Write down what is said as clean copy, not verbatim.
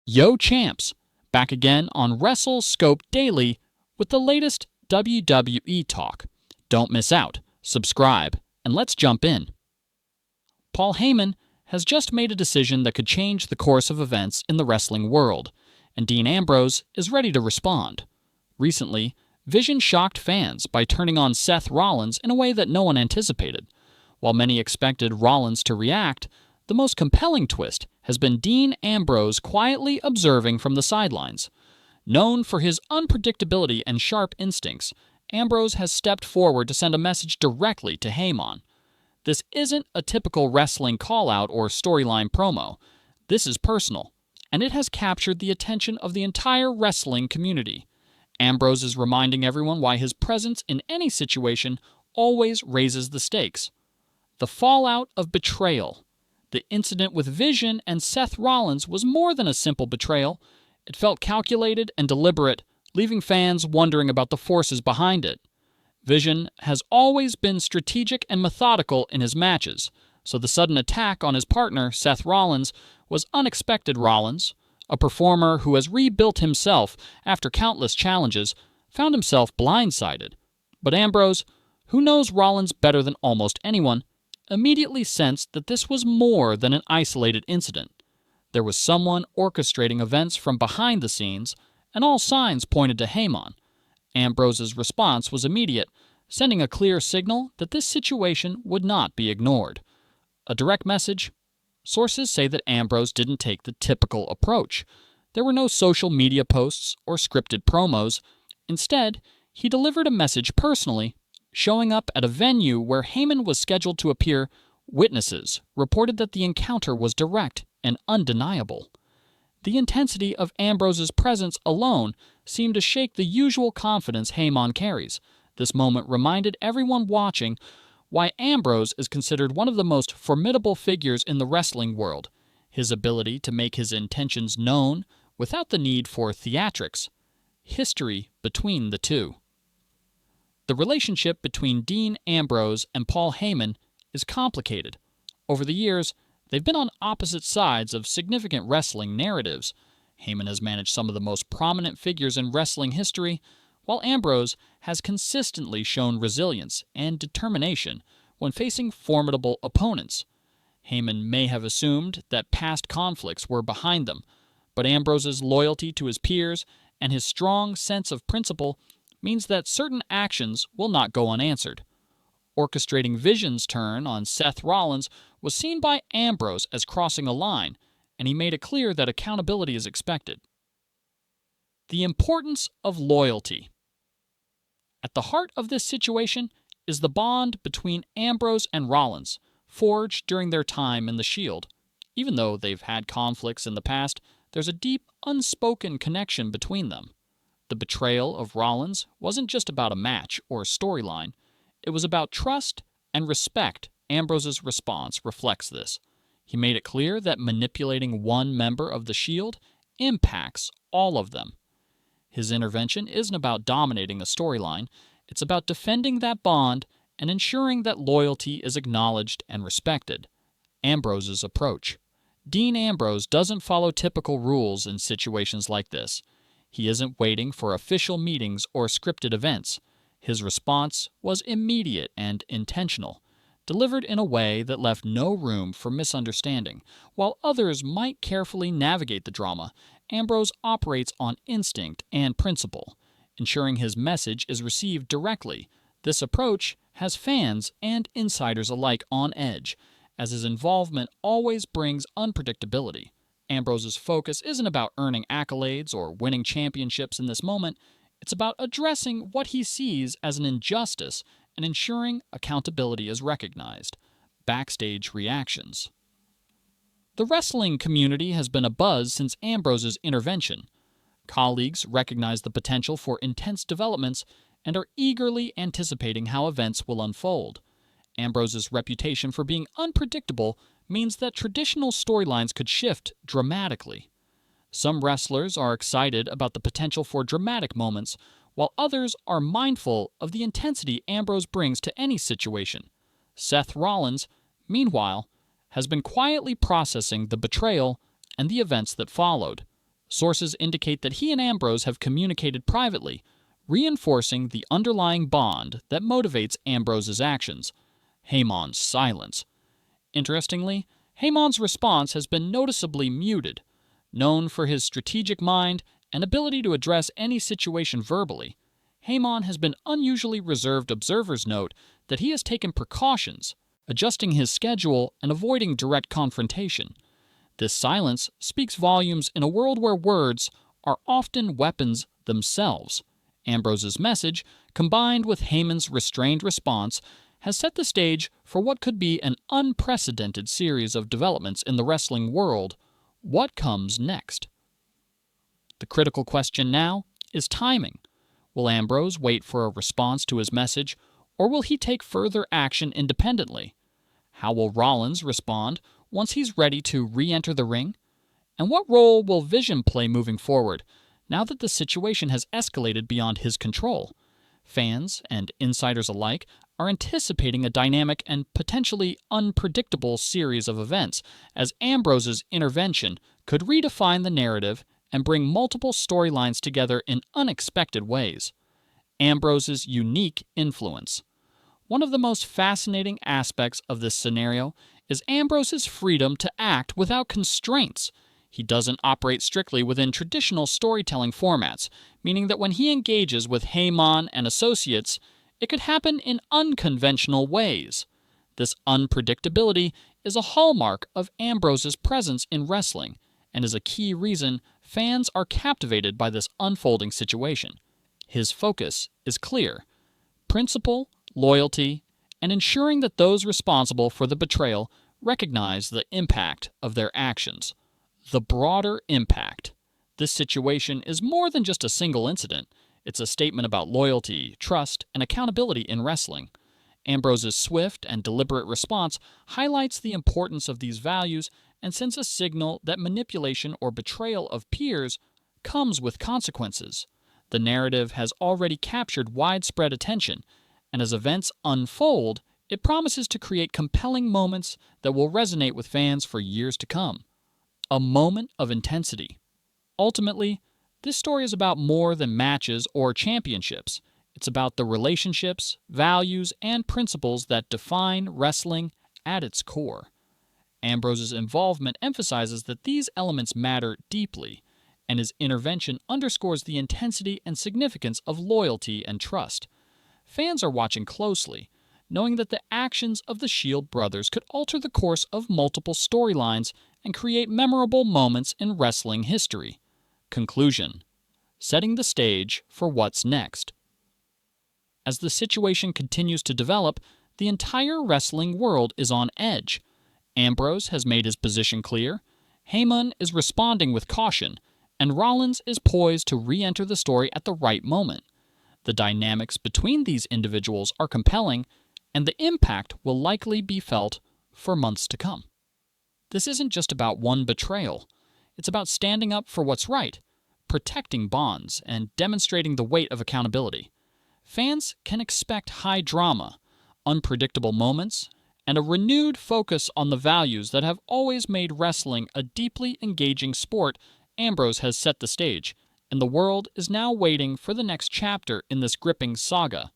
Yo Champs, back again on Wrestle Scope Daily with the latest WWE talk. Don't miss out, subscribe, and let's jump in. Paul Heyman has just made a decision that could change the course of events in the wrestling world, and Dean Ambrose is ready to respond. Recently, Vision shocked fans by turning on Seth Rollins in a way that no one anticipated. While many expected Rollins to react, the most compelling twist has been Dean Ambrose quietly observing from the sidelines. Known for his unpredictability and sharp instincts, Ambrose has stepped forward to send a message directly to Heyman. This isn't a typical wrestling call-out or storyline promo. This is personal, and it has captured the attention of the entire wrestling community. Ambrose is reminding everyone why his presence in any situation always raises the stakes. The fallout of betrayal. The incident with Vision and Seth Rollins was more than a simple betrayal. It felt calculated and deliberate, leaving fans wondering about the forces behind it. Vision has always been strategic and methodical in his matches, so the sudden attack on his partner, Seth Rollins, was unexpected. Rollins, a performer who has rebuilt himself after countless challenges, found himself blindsided. But Ambrose, who knows Rollins better than almost anyone, immediately sensed that this was more than an isolated incident. There was someone orchestrating events from behind the scenes, and all signs pointed to Heyman. Ambrose's response was immediate, sending a clear signal that this situation would not be ignored. A direct message? Sources say that Ambrose didn't take the typical approach. There were no social media posts or scripted promos. Instead, he delivered a message personally. Showing up at a venue where Heyman was scheduled to appear, witnesses reported that the encounter was direct and undeniable. The intensity of Ambrose's presence alone seemed to shake the usual confidence Heyman carries. This moment reminded everyone watching why Ambrose is considered one of the most formidable figures in the wrestling world. His ability to make his intentions known without the need for theatrics. History between the two. The relationship between Dean Ambrose and Paul Heyman is complicated. Over the years, they've been on opposite sides of significant wrestling narratives. Heyman has managed some of the most prominent figures in wrestling history, while Ambrose has consistently shown resilience and determination when facing formidable opponents. Heyman may have assumed that past conflicts were behind them, but Ambrose's loyalty to his peers and his strong sense of principle means that certain actions will not go unanswered. Orchestrating Vision's turn on Seth Rollins was seen by Ambrose as crossing a line, and he made it clear that accountability is expected. The importance of loyalty. At the heart of this situation is the bond between Ambrose and Rollins, forged during their time in the Shield. Even though they've had conflicts in the past, there's a deep, unspoken connection between them. The betrayal of Rollins wasn't just about a match or a storyline. It was about trust and respect. Ambrose's response reflects this. He made it clear that manipulating one member of the Shield impacts all of them. His intervention isn't about dominating a storyline. It's about defending that bond and ensuring that loyalty is acknowledged and respected. Ambrose's approach. Dean Ambrose doesn't follow typical rules in situations like this. He isn't waiting for official meetings or scripted events. His response was immediate and intentional, delivered in a way that left no room for misunderstanding. While others might carefully navigate the drama, Ambrose operates on instinct and principle, ensuring his message is received directly. This approach has fans and insiders alike on edge, as his involvement always brings unpredictability. Ambrose's focus isn't about earning accolades or winning championships in this moment. It's about addressing what he sees as an injustice and ensuring accountability is recognized. Backstage reactions. The wrestling community has been abuzz since Ambrose's intervention. Colleagues recognize the potential for intense developments and are eagerly anticipating how events will unfold. Ambrose's reputation for being unpredictable means that traditional storylines could shift dramatically. Some wrestlers are excited about the potential for dramatic moments, while others are mindful of the intensity Ambrose brings to any situation. Seth Rollins, meanwhile, has been quietly processing the betrayal and the events that followed. Sources indicate that he and Ambrose have communicated privately, reinforcing the underlying bond that motivates Ambrose's actions: Heyman's silence. Interestingly, Heyman's response has been noticeably muted. Known for his strategic mind and ability to address any situation verbally, Heyman has been unusually reserved. Observers note that he has taken precautions, adjusting his schedule and avoiding direct confrontation. This silence speaks volumes in a world where words are often weapons themselves. Ambrose's message, combined with Heyman's restrained response, has set the stage for what could be an unprecedented series of developments in the wrestling world. What comes next? The critical question now is timing. Will Ambrose wait for a response to his message, or will he take further action independently? How will Rollins respond once he's ready to re-enter the ring? And what role will Vision play moving forward, now that the situation has escalated beyond his control? Fans and insiders alike are anticipating a dynamic and potentially unpredictable series of events, as Ambrose's intervention could redefine the narrative and bring multiple storylines together in unexpected ways. Ambrose's unique influence. One of the most fascinating aspects of this scenario is Ambrose's freedom to act without constraints. He doesn't operate strictly within traditional storytelling formats, meaning that when he engages with Heyman and associates, it could happen in unconventional ways. This unpredictability is a hallmark of Ambrose's presence in wrestling, and is a key reason fans are captivated by this unfolding situation. His focus is clear: principle, loyalty, and ensuring that those responsible for the betrayal recognize the impact of their actions. The broader impact. This situation is more than just a single incident. It's a statement about loyalty, trust, and accountability in wrestling. Ambrose's swift and deliberate response highlights the importance of these values and sends a signal that manipulation or betrayal of peers comes with consequences. The narrative has already captured widespread attention, and as events unfold, it promises to create compelling moments that will resonate with fans for years to come. A moment of intensity. Ultimately, this story is about more than matches or championships. It's about the relationships, values, and principles that define wrestling at its core. Ambrose's involvement emphasizes that these elements matter deeply, and his intervention underscores the intensity and significance of loyalty and trust. Fans are watching closely, knowing that the actions of the Shield brothers could alter the course of multiple storylines and create memorable moments in wrestling history. Conclusion: setting the stage for what's next. As the situation continues to develop, the entire wrestling world is on edge. Ambrose has made his position clear, Heyman is responding with caution, and Rollins is poised to re-enter the story at the right moment. The dynamics between these individuals are compelling, and the impact will likely be felt for months to come. This isn't just about one betrayal. It's about standing up for what's right, protecting bonds, and demonstrating the weight of accountability. Fans can expect high drama, unpredictable moments, and a renewed focus on the values that have always made wrestling a deeply engaging sport. Ambrose has set the stage, and the world is now waiting for the next chapter in this gripping saga.